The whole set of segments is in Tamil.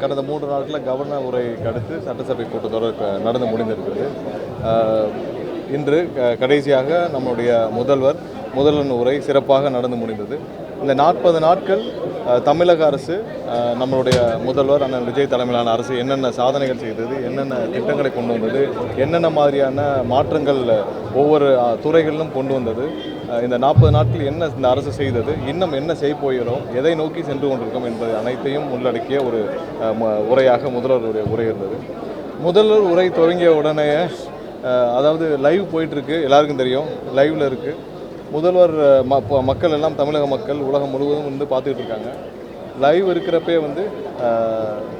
கடந்த 3 நாட்களில் கவர்னர் உரைக்கு அடுத்து சட்டசபை கூட்டத்தொடர் நடந்து முடிந்திருக்கிறது. இன்று கடைசியாக நம்முடைய முதல்வர் உரை சிறப்பாக நடந்து முடிந்தது. இந்த 40 நாட்கள் தமிழக அரசு, நம்மளுடைய முதல்வர் அண்ணன் விஜய் தலைமையிலான அரசு என்னென்ன சாதனைகள் செய்தது, என்னென்ன திட்டங்களை கொண்டு வந்தது, என்னென்ன மாதிரியான மாற்றங்கள் ஒவ்வொரு துறைகளிலும் கொண்டு வந்தது, இந்த 40 நாட்கள் என்ன இந்த அரசு செய்தது, இன்னும் என்ன செய்ய போகிறோம், எதை நோக்கி சென்று கொண்டிருக்கோம் என்பது அனைத்தையும் உள்ளடக்கிய ஒரு உரையாக முதல்வருடைய உரை இருந்தது. முதல்வர் உரை துவங்கிய உடனே, அதாவது லைவ் போயிட்டுருக்கு, எல்லாருக்கும் தெரியும், லைவில் இருக்குது. முதல்வர் மக்கள் எல்லாம், தமிழக மக்கள் உலகம் முழுவதும் வந்து பார்த்துக்கிட்டு இருக்காங்க. லைவ் இருக்கிறப்பே வந்து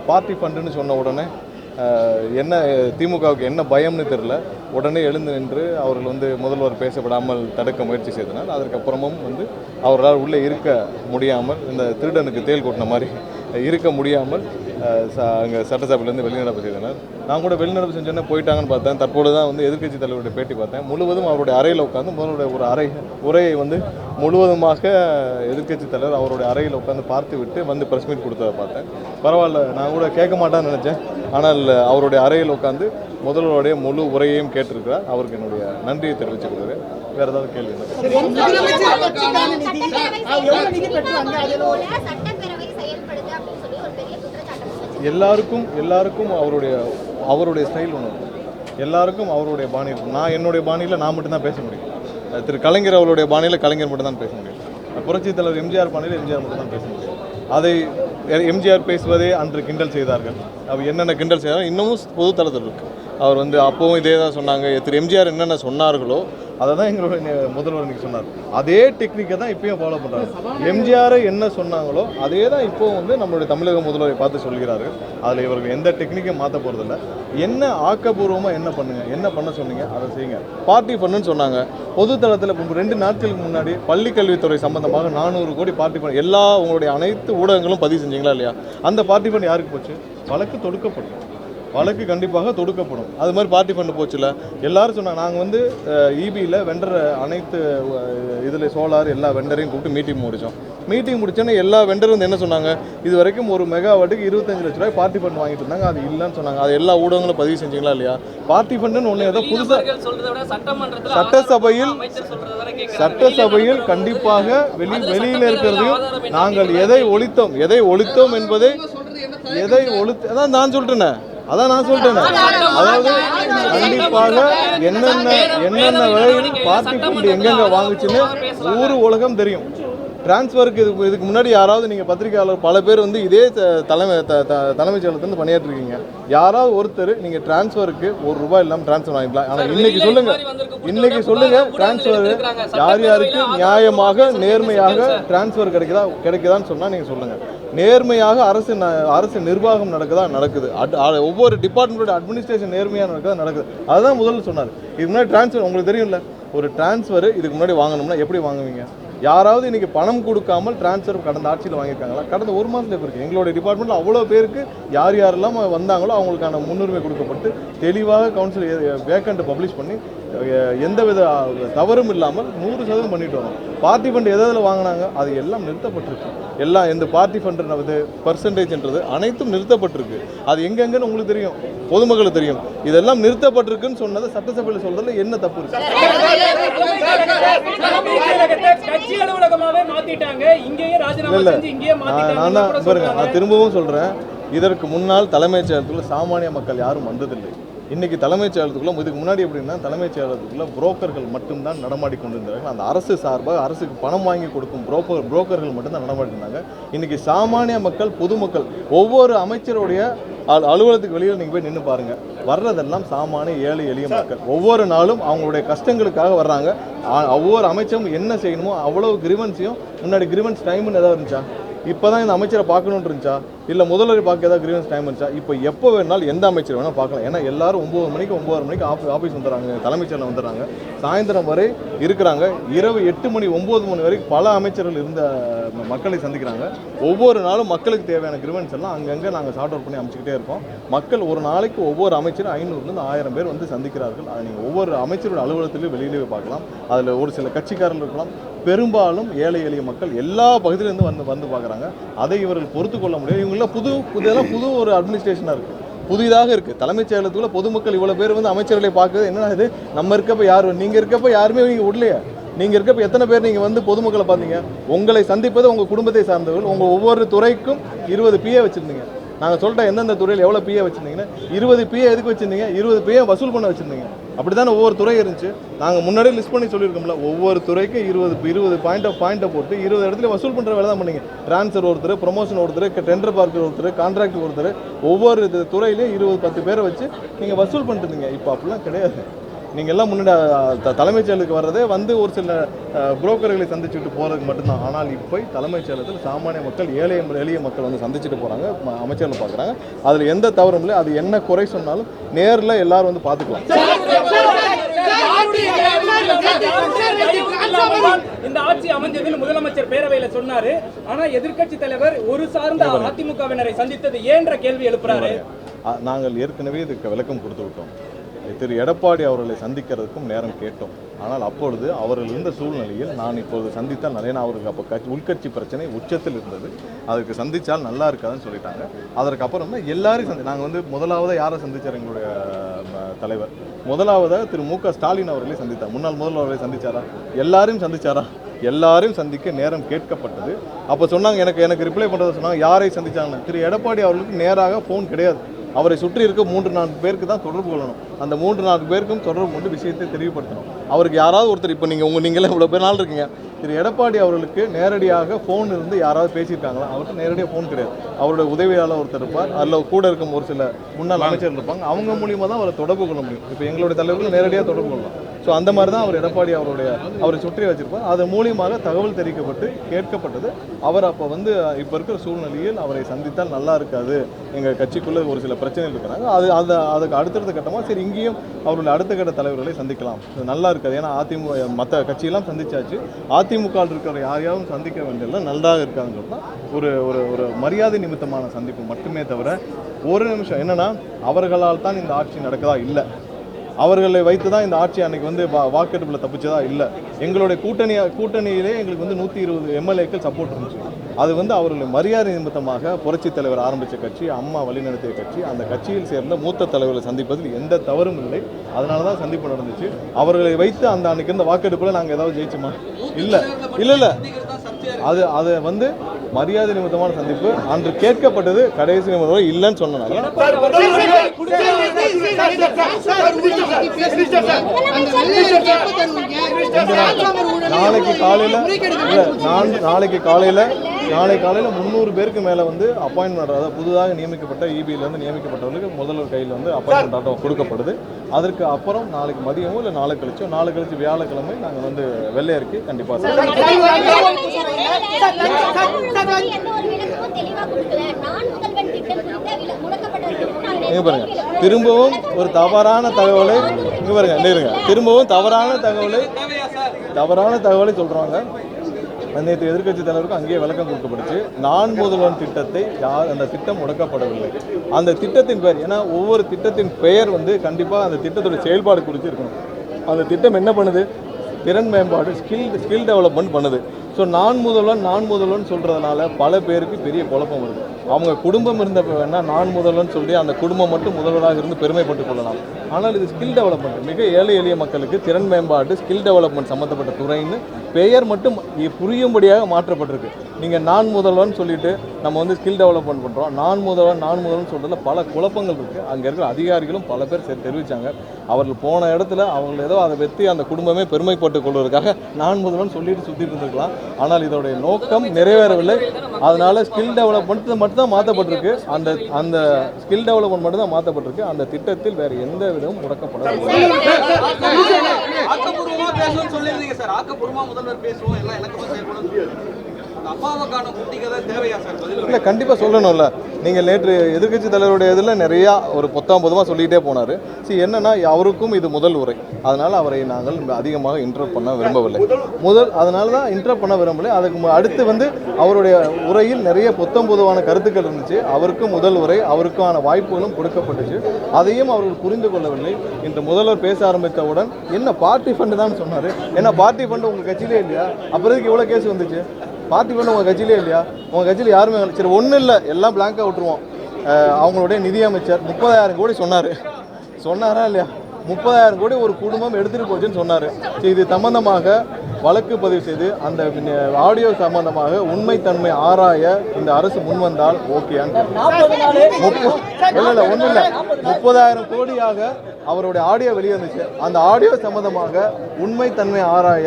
பார்ட்டி ஃபண்டுன்னு சொன்ன உடனே என்ன திமுகவுக்கு என்ன பயம்னு தெரில, உடனே எழுந்து நின்று அவர்கள் வந்து முதல்வர் பேசப்படாமல் தடுக்க முயற்சி செய்தனர். அதற்கப்புறமும் வந்து அவர்களால் உள்ளே இருக்க முடியாமல், இந்த திருடனுக்கு தேல் கொட்டின மாதிரி இருக்க முடியாமல் அங்கே சட்டசபையிலேருந்து வெளிநடப்பு செய்தனர். நான் கூட வெளிநடப்பு செஞ்சோன்னே போயிட்டாங்கன்னு பார்த்தேன். தற்போது தான் வந்து எதிர்க்கட்சி தலைவருடைய பேட்டி பார்த்தேன். முழுவதும் அவருடைய அறையில் உட்காந்து முதலுடைய ஒரு உரையை வந்து முழுவதுமாக எதிர்க்கட்சி தலைவர் அவருடைய அறையில் உட்காந்து பார்த்து விட்டு வந்து ப்ரெஸ் மீட் கொடுத்ததை பார்த்தேன். பரவாயில்ல, நான் கூட கேட்க மாட்டான்னு நினச்சேன். ஆனால் அவருடைய அறையில் உட்காந்து முதல்வருடைய முழு உரையையும் கேட்டிருக்கிறார். அவருக்கு என்னுடைய நன்றியை தெரிவித்துக் கொள்கிறேன். வேறு ஏதாவது கேள்வி? எல்லாருக்கும் அவருடைய ஸ்டைல் ஒன்று, எல்லாருக்கும் அவருடைய பாணி இருக்கும். நான் என்னுடைய பாணியில் நான் மட்டும்தான் பேச முடியும். திரு கலைஞர் அவருடைய பாணியில் கலைஞர் மட்டும்தான் பேச முடியும். புரட்சித் தலைவர் எம்ஜிஆர் பாணியில் எம்ஜிஆர் மட்டும்தான் பேச முடியும். அதை எம்ஜிஆர் பேசுவதே அன்று கிண்டல் செய்தார்கள். அவர் என்னென்ன கிண்டல் செய்தாலும் இன்னமும் பொது தளத்தில் இருக்குது. அவர் வந்து அப்போவும் இதே தான் சொன்னாங்க. திரு எம்ஜிஆர் என்னென்ன சொன்னார்களோ அதை தான் எங்களுடைய முதல்வர் இன்றைக்கி சொன்னார். அதே டெக்னிக்கை தான் இப்போயும் ஃபாலோ பண்ணுறாங்க. எம்ஜிஆரை என்ன சொன்னாங்களோ அதே தான் இப்போது வந்து நம்மளுடைய தமிழக முதல்வரை பார்த்து சொல்கிறார்கள். அதில் இவர்கள் எந்த டெக்னிக்கையும் மாற்ற போகிறதில்ல. என்ன ஆக்கப்பூர்வமாக என்ன பண்ண சொன்னீங்க அதை செய்யுங்க. பார்ட்டி ஃபண்டுன்னு சொன்னாங்க. பொது தளத்தில் 2 நாட்களுக்கு முன்னாடி பள்ளிக்கல்வித்துறை சம்பந்தமாக 400 கோடி பார்ட்டி ஃபண்ட் எல்லா உங்களுடைய அனைத்து ஊடகங்களும் பதிவு செஞ்சீங்களா இல்லையா? அந்த பார்ட்டி ஃபண்ட் யாருக்கு போச்சு? வழக்கு கண்டிப்பாக தொடுக்கப்படும். அது மாதிரி பார்ட்டி ஃபண்டு போச்சுல. எல்லாரும் சொன்னாங்க, நாங்கள் வந்து இபியில் வெண்டர் அனைத்து இதில் சோலார் எல்லா வெண்டரையும் கூப்பிட்டு மீட்டிங் முடிச்சோன்னே எல்லா வெண்டரும் வந்து என்ன சொன்னாங்க, இது வரைக்கும் ஒரு மெகாவாட்டுக்கு 25 லட்ச ரூபாய் பார்ட்டி ஃபண்ட் வாங்கிட்டு இருந்தாங்க. அது இல்லைன்னு சொன்னாங்க. அது எல்லா ஊடகங்களும் பதிவு செஞ்சீங்களா இல்லையா? பார்ட்டி ஃபண்டுன்னு ஒன்று ஏதோ புதுசாக சட்டசபையில் கண்டிப்பாக வெளியில் இருக்கிறதையும் நாங்கள் எதை ஒழித்தோம் என்பதை அதான் நான் சொல்லிட்டேன். அதாவது கண்டிப்பாக என்னென்ன விலையில் பார்ட்டி ஃபண்ட் எங்கெங்க வாங்குச்சுன்னு ஊர் உலகம் தெரியும். டிரான்ஸ்ஃபருக்கு இதுக்கு முன்னாடி யாராவது நீங்கள் பத்திரிகையாளர் பல பேர் வந்து இதே தலைமைச் செயலகத்துலேருந்து பணியாற்றிருக்கீங்க. யாராவது ஒருத்தர் நீங்கள் டிரான்ஸ்ஃபருக்கு ₹1 இல்லாமல் டிரான்ஸ்ஃபர் வாங்கிக்கலாம். ஆனால் இன்னைக்கு சொல்லுங்கள் டிரான்ஸ்ஃபர் யாருக்கு நியாயமாக நேர்மையாக டிரான்ஸ்ஃபர் கிடைக்குதான்னு சொன்னால் நீங்கள் சொல்லுங்கள். நேர்மையாக அரசு நிர்வாகம் நடக்குது. ஒவ்வொரு டிபார்ட்மெண்ட்டோட அட்மினிஸ்ட்ரேஷன் நேர்மையாக நடக்குது. அதுதான் முதல்ல சொன்னார். இதுக்கு முன்னாடி டிரான்ஸ்ஃபர் உங்களுக்கு தெரியும்ல, ஒரு டிரான்ஸ்ஃபர் இதுக்கு முன்னாடி வாங்கணும்னா எப்படி வாங்குவீங்க? யாராவது இன்றைக்கி பணம் கொடுக்காமல் டிரான்ஸ்ஃபர் கடந்த ஆட்சியில் வாங்கியிருக்காங்களா? கடந்த 1 மாதத்தில் இப்போ இருக்குது. எங்களுடைய டிபார்ட்மெண்ட்டில் அவ்வளோ பேருக்கு யாரெல்லாம் வந்தாங்களோ அவங்களுக்கான முன்னுரிமை கொடுக்கப்பட்டு தெளிவாக கவுன்சில் வேக்கண்ட் பப்ளிஷ் பண்ணி எந்தவித தவறும் இல்லாமல் 100% பண்ணிட்டு வரோம். பார்ட்டி ஃபண்ட் எதில் வாங்கினாங்க அது எல்லாம் நிறுத்தப்பட்டிருக்கு. எல்லாம் எந்த பார்ட்டி ஃபண்டுன்றது பர்சன்டேஜ்ன்றது அனைத்தும் நிறுத்தப்பட்டிருக்கு. அது எங்கெங்கன்னு உங்களுக்கு தெரியும், பொதுமக்களுக்கு தெரியும். இதெல்லாம் நிறுத்தப்பட்டிருக்குன்னு சொன்னதை சட்டசபையில் சொல்றதுல என்ன தப்பு இருக்கு? நான் திரும்பவும் சொல்றேன், இதற்கு முன்னால் தலைமைச் செயலகத்துக்குள்ள சாமானிய மக்கள் யாரும் வந்ததில்லை. இன்றைக்கி தலைமைச் செயலகத்துக்குள்ள, இதுக்கு முன்னாடி எப்படின்னா தலைமைச் செயலகத்துக்குள்ள புரோக்கர்கள் மட்டும்தான் நடமாடி கொண்டிருந்தார்கள். அந்த அரசு சார்பாக அரசுக்கு பணம் வாங்கி கொடுக்கும் புரோக்கர்கள் மட்டும்தான் நடமாடி இருந்தாங்க. இன்றைக்கி சாமானிய மக்கள், பொதுமக்கள், ஒவ்வொரு அமைச்சருடைய அலுவலகத்துக்கு வெளியில் நீங்கள் போய் நின்று பாருங்கள். வர்றதெல்லாம் சாமானிய ஏழை எளிய மக்கள். ஒவ்வொரு நாளும் அவங்களுடைய கஷ்டங்களுக்காக வர்றாங்க. ஒவ்வொரு அமைச்சரும் என்ன செய்யணுமோ அவ்வளோ கிரிவன்ஸையும், முன்னாடி கிரிவன்ஸ் டைம்னு ஏதாவது இருந்துச்சா? இப்போ தான் இந்த அமைச்சரை பார்க்கணுன்னு இருந்துச்சா? இல்லை முதல்வர் பார்க்க ஏதாவது கிரீவன்ஸ் டைம் இருந்துச்சா? இப்போ எப்போ வேணாலும் எந்த அமைச்சர் வேணால் பார்க்கலாம். ஏன்னா எல்லாரும் 9 மணிக்கு ஆஃபீஸ் வந்துடுறாங்க, தலைமைச் செயலகம் வந்துடுறாங்க, சாயந்தரம் வரை இருக்கிறாங்க. இரவு 8 மணி 9 மணி வரைக்கும் பல அமைச்சர்கள் இருந்த மக்களை சந்திக்கிறாங்க. ஒவ்வொரு நாளும் மக்களுக்கு தேவையான கிரிவன்ஸ் எல்லாம் அங்கங்கே நாங்கள் சார்ட் அவுட் பண்ணி அமைச்சிக்கிட்டே இருக்கோம். மக்கள் ஒரு நாளைக்கு ஒவ்வொரு அமைச்சரும் 500லேருந்து 1000 பேர் வந்து சந்திக்கிறார்கள். அதை நீங்கள் ஒவ்வொரு அமைச்சரோட அலுவலகத்திலையும் வெளியிலேயே பார்க்கலாம். அதில் ஒரு சில கட்சிக்காரர்கள் இருக்கலாம், பெரும்பாலும் ஏழை எளிய மக்கள் எல்லா பகுதியிலேருந்து வந்து பார்க்குறாங்க. அதை இவர்கள் பொறுத்து கொள்ள முடியாது. இவங்க இதெல்லாம் புது ஒரு அட்மினிஸ்ட்ரேஷனாக இருக்குது, புதிதாக இருக்குது. தலைமைச் செயலகத்துக்குள்ள பொதுமக்கள் இவ்வளோ பேர் வந்து அமைச்சர்களை பார்க்குறது என்னன்னா, இது நம்ம இருக்கப்போ யார், நீங்கள் இருக்கப்போ யாருமே நீங்கள் விடலையா? நீங்கள் இருக்கப்போ எத்தனை பேர் நீங்கள் வந்து பொதுமக்களை பார்த்தீங்க? உங்களை சந்திப்பது உங்கள் குடும்பத்தை சார்ந்தவர்கள். உங்கள் ஒவ்வொரு துறைக்கும் 20 PA வச்சுருந்தீங்க. நாங்கள் சொல்லிட்டோம் எந்தெந்த துறையில் எவ்வளோ PA வச்சுருந்தீங்கன்னா, 20 PA எதுக்கு வச்சுருந்தீங்க? 20 PA வசூல் பண்ண வச்சுருந்தீங்க. அப்படி தானே ஒவ்வொரு துறை இருந்துச்சு. நாங்கள் முன்னாடியே லிஸ்ட் பண்ணி சொல்லியிருக்கோம்ல, ஒவ்வொரு துறைக்கும் 20 பாயிண்ட்டை போட்டு 20 இடத்துல வசூல் பண்ணுற வேலை தான் பண்ணீங்க. ட்ரான்ஸ்ஃபர் ஒருத்தர், ப்ரொமோஷன் ஒருத்தர், டெண்டர் பார்க்கர் ஒருத்தர், கான்ட்ராக்ட் ஒருத்தர், ஒவ்வொரு துறையிலையும் 20-10 பேரை வச்சு நீங்கள் வசூல் பண்ணிட்டு இருந்தீங்க. இப்போ அப்படிலாம் கிடையாது. நீங்கள் எல்லாம் முன்னாடி தலைமைச் செயலுக்கு வர்றதே வந்து ஒரு சில புரோக்கர்களை சந்திச்சுட்டு போகிறதுக்கு மட்டும்தான். ஆனால் இப்போ தலைமைச் செயலகத்தில் சாமானிய மக்கள், எளிய மக்கள் வந்து சந்திச்சுட்டு போகிறாங்க, அமைச்சர்கள் பார்க்குறாங்க. அதில் எந்த தவறும் இல்லை. அது என்ன குறை சொன்னாலும் நேரில் எல்லாரும் வந்து பார்த்துக்கலாம். இந்த ஆட்சி அமைஞ்சதில் முதலமைச்சர் பேரவையில சொன்னாரு. ஆனா எதிர்க்கட்சி தலைவர் ஒரு சார்ந்த அதிமுகவினரை சந்தித்தது ஏன்ற கேள்வி எழுப்புறாரு. நாங்கள் ஏற்கனவே இதுக்கு விளக்கம் கொடுத்து விட்டோம். திரு எடப்பாடி அவர்களை சந்திக்கிறதுக்கும் நேரம் கேட்டோம். ஆனால் அப்பொழுது அவர்கள் இருந்த சூழ்நிலையில் நான் இப்பொழுது சந்தித்தால் நிறைய, அவருக்கு அப்போ உள்கட்சி பிரச்சனை உச்சத்தில் இருந்தது, அதுக்கு சந்தித்தால் நல்லா இருக்காதுன்னு சொல்லிட்டாங்க. அதற்கு அப்புறம் தான் எல்லாரையும் நாங்கள் வந்து முதலாவதாக யாரை சந்தித்தார்? எங்களுடைய தலைவர் முதலாவதாக திரு மு.க. ஸ்டாலின் அவர்களை சந்தித்தார். முன்னாள் முதல்வர் அவர்களை சந்திச்சாரா? எல்லாரையும் சந்திச்சாரா? எல்லாரையும் சந்திக்க நேரம் கேட்கப்பட்டது. அப்போ சொன்னாங்க, எனக்கு ரிப்ளை பண்ணுறதை சொன்னாங்க, யாரை சந்திச்சாங்கன்னு. திரு எடப்பாடி அவர்களுக்கு நேராக ஃபோன் கிடையாது. அவரை சுற்றி இருக்க 3-4 பேருக்கு தான் தொடர்பு கொள்ளணும். அந்த 3-4 பேருக்கும் தொடர்பு கொண்டு விஷயத்தை தெளிவுபடுத்தணும். அவருக்கு யாராவது ஒருத்தர், இப்போ நீங்களே இவ்வளோ பேர் நாள் இருக்கீங்க, திரு எடப்பாடி அவர்களுக்கு நேரடியாக ஃபோன் இருந்து யாராவது பேசியிருக்காங்களா? அவருக்கு நேரடியாக ஃபோன் கிடையாது. அவருடைய உதவியாளர் ஒருத்தர் இருப்பார், அதில் கூட இருக்கும் ஒரு சில முன்னாள் அமைச்சர் இருப்பாங்க, அவங்க மூலியமாக தான் அவரை தொடர்பு கொள்ள முடியும். இப்போ எங்களுடைய தலைவர்கள் நேரடியாக தொடர்பு கொள்ளலாம். ஸோ அந்த மாதிரி தான் அவர் எடப்பாடி அவரை சுற்றி வச்சிருப்பார். அது மூலியமாக தகவல் தெரிவிக்கப்பட்டு கேட்கப்பட்டது. அவர் அப்போ வந்து இப்போ இருக்கிற சூழ்நிலையில் அவரை சந்தித்தால் நல்லா இருக்காது, எங்கள் கட்சிக்குள்ளே ஒரு சில பிரச்சனைகள் இருக்கிறாங்க, அதுக்கு அடுத்தடுத்த கட்டமாக சரி இங்கேயும் அவருடைய அடுத்த கட்ட தலைவர்களை சந்திக்கலாம், நல்லா இருக்காது. ஏன்னா அதிமுக மற்ற கட்சியெல்லாம் சந்திச்சாச்சு, அதிமுக இருக்கிற யாரையாவது சந்திக்க வேண்டியதில்லை, நல்லாக இருக்காதுன்னு சொன்னால் ஒரு மரியாதை நிமித்தமான சந்திப்பு மட்டுமே தவிர, ஒரு நிமிஷம் என்னென்னா அவர்களால் தான் இந்த ஆட்சி நடக்குதா? இல்லை, அவர்களை வைத்து தான் இந்த ஆட்சி அன்னைக்கு வந்து வாக்கெடுப்பில் தப்பிச்சதா? இல்லை, எங்களுடைய கூட்டணியிலே எங்களுக்கு வந்து 120 MLAக்கள் சப்போர்ட் இருந்துச்சு. அது வந்து அவர்களை மரியாதை நிமித்தமாக புரட்சித் தலைவர் ஆரம்பித்த கட்சி, அம்மா வழிநடத்திய கட்சி, அந்த கட்சியில் சேர்ந்த மூத்த தலைவர்களை சந்திப்பதில் எந்த தவறும் இல்லை. அதனால தான் சந்திப்பு நடந்துச்சு. அவர்களை வைத்து அந்த அன்னைக்கு இருந்த வாக்கெடுப்பில் நாங்கள் ஏதாவது ஜெயிச்சோமா? இல்லை. அது வந்து மரியாதை நிமித்தமான சந்திப்பு. அன்று கேட்கப்பட்டது கடைசி நிமிடம் இல்லைன்னு சொன்னனால நாளை காலையில் 300 பேருக்கு மேலே வந்து அப்பாயின்மெண்ட், அதாவது புதுதாக நியமிக்கப்பட்ட EBலேருந்து நியமிக்கப்பட்டவர்களுக்கு முதல்வர் கையில் வந்து அப்பாயின்மெண்ட் ஆட்டம் கொடுக்கப்படுது. அதற்கு அப்புறம் நாளைக்கு மதியமோ இல்லை நாளை கழிச்சு வியாழக்கிழமை நாங்கள் வந்து வெள்ளை அறிக்கை கண்டிப்பாக பாருங்க. திரும்பவும் ஒரு தவறான தகவலை சொல்றாங்க. நேற்று எதிர்க்கட்சி தலைவருக்கும் அங்கேயே விளக்கம் கொடுக்கப்படுச்சு. நான் முதல்வன் திட்டத்தை அந்த திட்டம் முடக்கப்படவில்லை. அந்த திட்டத்தின் பெயர், ஏன்னா ஒவ்வொரு திட்டத்தின் பெயர் வந்து கண்டிப்பாக அந்த திட்டத்துடைய செயல்பாடு குறித்து இருக்கணும். அந்த திட்டம் என்ன பண்ணுது? திறன் மேம்பாடு, ஸ்கில் டெவலப்மெண்ட் பண்ணுது. ஸோ நான் முதல்வன் சொல்கிறதுனால பல பேருக்கு பெரிய குழப்பம் வருது. அவங்க குடும்பம் இருந்த வேணால் நான் முதல்வன் சொல்லி அந்த குடும்பம் மட்டும் முதல்வராக இருந்து பெருமைப்பட்டு கொள்ளலாம். ஆனால் இது ஸ்கில் டெவலப்மெண்ட், மிக எளிய மக்களுக்கு திறன் மேம்பாடு, ஸ்கில் டெவலப்மெண்ட் சம்மந்தப்பட்ட துறைன்னு பெயர் மட்டும் புரியும்படியாக மாற்றப்பட்டிருக்கு. நீங்கள் நான் முதல்வன் சொல்லிட்டு நம்ம வந்து ஸ்கில் டெவலப்மெண்ட் பண்ணுறோம், நான் முதல்வன் சொல்கிறதுல பல குழப்பங்கள் இருக்குது. அங்கே இருக்கிற அதிகாரிகளும் பல பேர் தெரிவித்தாங்க. அவர்கள் போன இடத்துல அவங்க ஏதோ அதை வெற்றி அந்த குடும்பமே பெருமைப்பட்டு கொள்வதற்காக நான் முதல்வன் சொல்லிட்டு சுற்றிட்டு இருந்திருக்கலாம். ஆனால் இதோடைய நோக்கம் நிறைவேறவில்லை. அதனால ஸ்கில் டெவலப்மெண்ட் மட்டும் தான் மாற்றப்பட்டிருக்கு. அந்த ஸ்கில் டெவலப்மெண்ட் மட்டும் தான் மாற்றப்பட்டிருக்கு. அந்த திட்டத்தில் வேறு எந்த விதமும் முடக்கப்படவில்லை. இல்லை, கண்டிப்பாக சொல்லணும்ல. நீங்கள் நேற்று எதிர்க்கட்சி தலைவருடைய இதில் நிறையா ஒரு பொதுவாக சொல்லிகிட்டே போனார். என்னன்னா அவருக்கும் இது முதல் உரை, அதனால் அவரை நாங்கள் அதிகமாக இன்டர்வ் பண்ண விரும்பவில்லை. அதனால தான் இன்டர்வ் பண்ண விரும்பவில்லை. அதுக்கு அடுத்து வந்து அவருடைய உரையில் நிறைய பொதுவான கருத்துக்கள் இருந்துச்சு. அவருக்கும் முதல் உரை, அவருக்கான வாய்ப்புகளும் கொடுக்கப்பட்டுச்சு. அதையும் அவர்கள் புரிந்து கொள்ளவில்லை. இன்று முதல்வர் பேச ஆரம்பித்தவுடன் என்ன பார்ட்டி ஃபண்டு தான் சொன்னார். ஏன்னா பார்ட்டி ஃபண்டு உங்கள் கட்சியிலே இல்லையா? அப்புறம் இவ்வளோ கேஸ் வந்துச்சு. பார்ட்டி ஃபண்ட் உங்கள் கட்சியிலே இல்லையா? உங்கள் கட்சியில் யாருமே சரி ஒன்றும் இல்லை, எல்லாம் பிளாங்காக விட்டுருவோம். அவங்களுடைய நிதியமைச்சர் 30,000 கோடி சொன்னாரா இல்லையா? 30,000 கோடி ஒரு குடும்பம் எடுத்துகிட்டு போச்சுன்னு சொன்னார். இது சம்பந்தமாக வழக்கு பதிவு செய்து அந்த ஆடியோ சம்பந்தமாக உண்மைத்தன்மை ஆராய இந்த அரசு முன்வந்தால் ஓகேயான்னு இல்லை ஒன்றும் இல்லை. 30,000 கோடியாக அவருடைய ஆடியோ வெளியே வந்துச்சு. அந்த ஆடியோ சம்பந்தமாக உண்மைத்தன்மை ஆராய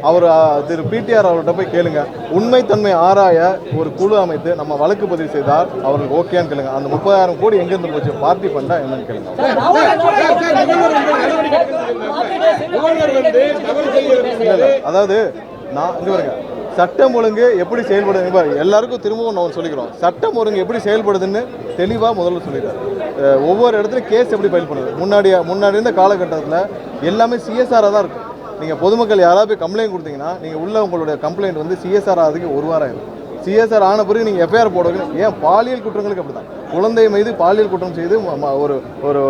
அவர் திரு பிடிஆர் அவர்கிட்ட போய் கேளுங்க. உண்மைத்தன்மை ஆராய ஒரு குழு அமைத்து நம்ம வழக்கு பதிவு செய்தால் அவருக்கு ஓகேன்னு கேளுங்க. அந்த 30,000 கோடி எங்கேருந்து போச்சு, பார்ட்டி ஃபண்டா என்னன்னு கேளுங்க. அதாவது நான் இங்க பாருங்க, சட்டம் ஒழுங்கு எப்படி செயல்படுது எல்லாருக்கும் திரும்பவும் நான் சொல்லிக்கிறோம். சட்டம் ஒழுங்கு எப்படி செயல்படுதுன்னு தெளிவாக முதல்ல சொல்லிடுறாரு. ஒவ்வொரு இடத்துல கேஸ் எப்படி ஃபைல் பண்ணுது. முன்னாடி இருந்த காலகட்டத்தில் எல்லாமே சிஎஸ்ஆராக தான் இருக்கும். நீங்கள் பொதுமக்கள் யாராவது போய் கம்ப்ளைண்ட் கொடுத்தீங்கன்னா நீங்கள் உள்ள உங்களுடைய கம்ப்ளைண்ட் வந்து சிஎஸ்ஆர் ஆகிறதுக்கு 1 வாரம் ஆகும். சிஎஸ்ஆர் ஆன பிறகு நீங்கள் எஃப்ஐஆர் போடுவீங்க. ஏன் பாலியல் குற்றங்களுக்கு அப்படி தான். குழந்தை மீது பாலியல் குற்றம் செய்து ஒரு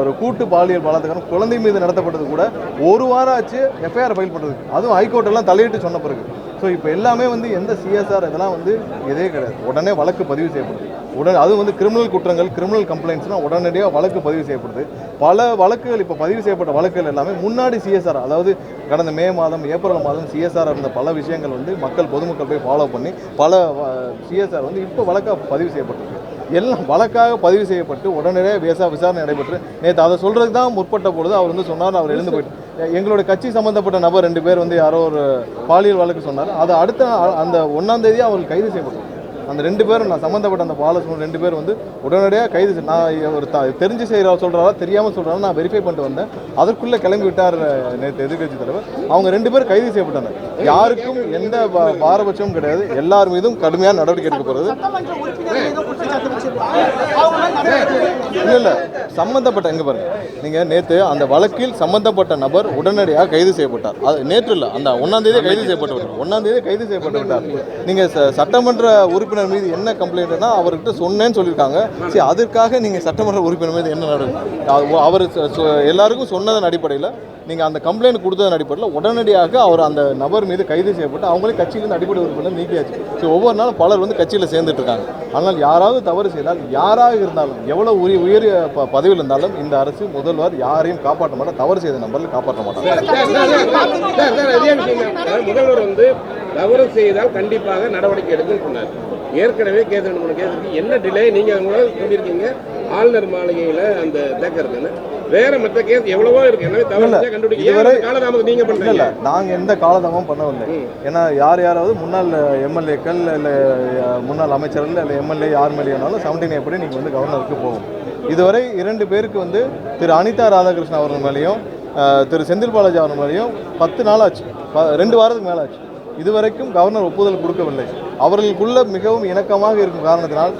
ஒரு கூட்டு பாலியல் பலாத்காரம் குழந்தை மீது நடத்தப்பட்டது கூட 1 வாரம் ஆச்சு எஃப்ஐஆர் ஃபைல் பண்ணுறதுக்கு. அதுவும் ஹைகோர்ட் எல்லாம் தலையிட்டு சொன்ன பிறகு. ஸோ இப்போ எல்லாமே வந்து எந்த சிஎஸ்ஆர் இதெல்லாம் வந்து இதே கிடையாது. உடனே வழக்கு பதிவு செய்யப்படுது. அது வந்து கிரிமினல் குற்றங்கள், கிரிமினல் கம்ப்ளைண்ட்ஸ்னால் உடனடியாக வழக்கு பதிவு செய்யப்படுது. பல வழக்குகள் இப்போ பதிவு செய்யப்பட்ட வழக்குகள் எல்லாமே முன்னாடி சிஎஸ்ஆர், அதாவது கடந்த மே மாதம் ஏப்ரல் மாதம் சிஎஸ்ஆர் இருந்த பல விஷயங்கள் வந்து பொதுமக்கள் போய் ஃபாலோ பண்ணி பல சிஎஸ்ஆர் வந்து இப்போ வழக்காக பதிவு செய்யப்பட்டிருக்கு. எல்லாம் வழக்காக பதிவு செய்யப்பட்டு உடனடியாக விசாரணை நடைபெற்று நேற்று அதை சொல்கிறதுக்கு தான் முற்பட்ட பொழுது அவர் வந்து சொன்னார். அவர் எழுந்து போயிட்டு எங்களுடைய கட்சி சம்மந்தப்பட்ட நபர் 2 பேர் வந்து யாரோ ஒரு பாலியல் வழக்கு சொன்னார். அது அடுத்த அந்த 1ஆம் தேதி அவர்கள் கைது செய்யப்பட்டார். அந்த 2 பேரும் நான் சம்மந்தப்பட்ட அந்த பாலசுமன் 2 பேர் வந்து உடனடியாக கைது. நான் ஒரு தெரிஞ்சு சொல்கிறாரா தெரியாமல் சொல்கிறாரா நான் வெரிஃபை பண்ணிட்டு வந்தேன். அதற்குள்ளே கிளம்பி விட்டார் நேற்று எதிர்கட்சி தலைவர். அவங்க 2 பேர் கைது செய்யப்பட்டாங்க. யாருக்கும் எந்த பாரபட்சமும் கிடையாது. எல்லார் மீதும் கடுமையான நடவடிக்கை எடுக்க போகிறது. இல்லை சம்மந்தப்பட்ட எங்கே பாருங்க, நீங்கள் நேற்று அந்த வழக்கில் சம்மந்தப்பட்ட நபர் உடனடியாக கைது செய்யப்பட்டார். அது நேற்று இல்லை, அந்த 1ஆம் தேதி கைது செய்யப்பட்டு விட்டார். 1ஆம் தேதி கைது செய்யப்பட்டு விட்டார். நீங்கள் சட்டமன்ற உறுப்பினர் மீது என்ன கம்ப்ளைண்ட்னா அவர்கிட்ட சொன்னேன்னு சொல்லியிருக்காங்க. சரி, அதற்காக நீங்கள் சட்டமன்ற உறுப்பினர் மீது என்ன நடவடிக்கை? அவர் எல்லாருக்கும் சொன்னதன் அடிப்படையில் நீங்கள் அந்த கம்ப்ளைண்ட் கொடுத்ததன் அடிப்படையில் உடனடியாக அவர் அந்த நபர் மீது கைது செய்யப்பட்டு அவங்களே கட்சியிலிருந்து அடிப்படை உறுப்பினர் நீக்கியாச்சு. ஸோ ஒவ்வொரு நாளும் பலர் வந்து கட்சியில் சேர்ந்துட்டு இருக்காங்க. ஆனால் யாராவது தவறு செய்தால் யாராக இருந்தாலும் எவ்வளோ உயரிய பதவியில் இருந்தாலும் இந்த அரசு முதல்வர் யாரையும் காப்பாற்ற மாட்டார். தவறு செய்த நபர்கள் காப்பாற்ற மாட்டாங்க. முதல்வர் வந்து தவறு செய்தால் கண்டிப்பாக நடவடிக்கை எடுக்குன்னு சொன்னார். ஏற்கனவே கேஸ் 2-3 கேஸுக்கு என்ன டிலே நீங்கள் சொல்லியிருக்கீங்க. ஆளுநர் மாளிகையில் அந்த தேக்கம் இருக்குன்னு வேற மற்ற கேஸ் எவ்வளவோ இருக்கு. எனவே தவறு கண்டுபிடிக்க காலதாமதம் நீங்க பண்றீங்க. இல்ல நாங்க எந்த காலதாமதம் பண்ணவில்லை. ஏன்னா யாராவது முன்னாள் எம்எல்ஏக்கள் இல்லை முன்னாள் அமைச்சர்கள் இல்லை எம்எல்ஏ யார் மேலேனாலும் 17 எப்படி நீங்கள் வந்து கவர்னருக்கு போகும். இதுவரை 2 பேருக்கு வந்து திரு அனிதா ராதாகிருஷ்ணன் அவர்கள் மேலேயும் திரு செந்தில் பாலாஜி அவர்கள் மேலேயும் 10 நாள் ஆச்சு, 2 வாரத்துக்கு மேலே ஆச்சு. இதுவரைக்கும் கவர்னர் ஒப்புதல் கொடுக்கவில்லை. அவர்களுக்குள்ள மிகவும் இணக்கமாக இருக்கும் காரணத்தினால்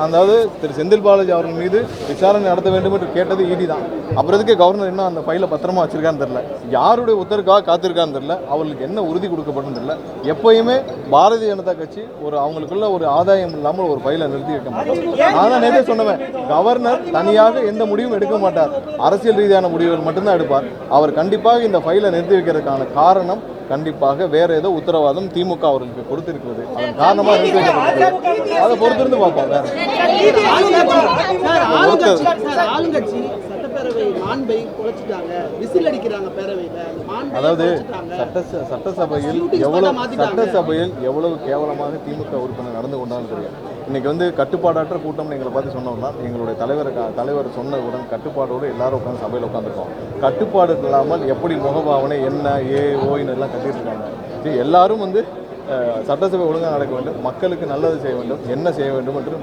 அதாவது திரு செந்தில் பாலாஜி அவர்கள் மீது விசாரணை நடத்த வேண்டும் என்று கேட்டது இடி தான். அப்புறத்துக்கே கவர்னர் இன்னும் அந்த ஃபைலை பத்திரமா வச்சிருக்கான்னு தெரியல. யாருடைய உத்தரவுக்காக காத்திருக்கான்னு தெரியல. அவர்களுக்கு என்ன உறுதி கொடுக்கப்படும் தெரியல. எப்பயுமே பாரதிய ஜனதா கட்சி அவங்களுக்குள்ள ஒரு ஆதாயம் இல்லாமல் ஒரு ஃபைலை நிறுத்தி வைக்க மாட்டார். நான் நேரே சொன்னேன், கவர்னர் தனியாக எந்த முடிவும் எடுக்க மாட்டார். அரசியல் ரீதியான முடிவுகள் மட்டும்தான் எடுப்பார். அவர் கண்டிப்பாக இந்த ஃபைலை நிறுத்தி வைக்கிறதுக்கான காரணம் கண்டிப்பாக வேற ஏதோ உத்தரவாதம் திமுக அவர்களுக்கு கொடுத்திருக்கிறது. அதன் காரணமாக அதை பொறுத்திருந்து பார்ப்போம். அதாவது சட்டசபையில் எவ்வளவு கேவலமாக திமுக உறுப்பினர் நடந்து கொண்டாலும் தெரியும். இன்னைக்கு வந்து கட்டுப்பாடற்ற கூட்டம்னு எங்களை பார்த்து சொன்னோம்னா எங்களுடைய தலைவர் சொன்னவுடன் கட்டுப்பாடோடு எல்லாரும் உட்காந்து சபையில் உட்காந்துருக்கோம். கட்டுப்பாடு இல்லாமல் எப்படி முகபாவனை என்ன ஓயின்னு எல்லாம் கட்டிட்டு இருக்காங்க. எல்லாரும் வந்து சட்டசபை ஒழுங்காக நடக்க வேண்டும், மக்களுக்கு நல்லது செய்ய வேண்டும், என்ன செய்ய வேண்டும் என்று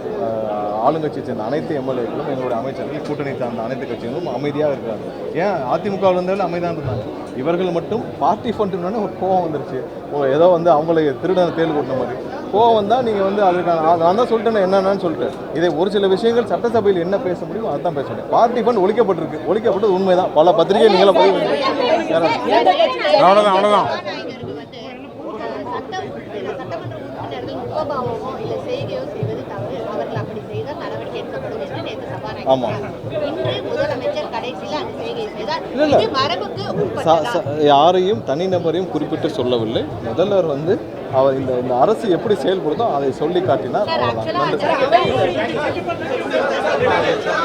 ஆளுங்கட்சியை சேர்ந்த அனைத்து எம்எல்ஏக்களும் எங்களுடைய அமைச்சர்கள் கூட்டணி சார்ந்த அனைத்து கட்சிகளும் அமைதியாக இருக்கிறாங்க. ஏன் அதிமுகவில் இருந்தாலும் அமைதியாக இருந்தாங்க. இவர்கள் மட்டும் பார்ட்டி ஃபண்டுன்னு ஒரு கோவம் வந்துருச்சு. ஏதோ வந்து அவங்களை திருடனை தேல் கூட்டின மாதிரி கோவம் வந்தால் நீங்கள் வந்து அதுக்கான நான் தான் சொல்லிட்டேன் என்னென்னு சொல்லிட்டு இதை ஒரு சில விஷயங்கள் சட்டசபையில் என்ன பேச முடியும் அதுதான் பேச முடியும். பார்ட்டி ஃபண்ட் ஒழிக்கப்பட்டது உண்மைதான். பல பத்திரிகை நீங்கள பதிவு அவ்வளோதான். ஆமாம், இன்று முதலமைச்சர் கடைசியில் அந்த செய்கை செய்தால் இல்ல. இது மரபுக்கு உட்பட்டதா? யாரையும் தனிநபரையும் குறிப்பிட்டு சொல்லவில்லை. முதல்வர் வந்து அவர் இந்த அரசு எப்படி செயல்படுதோ அதை சொல்லி காட்டினார். சார், அவ்வளவுதான். ஆக்சுவலா நன்றி. அந்த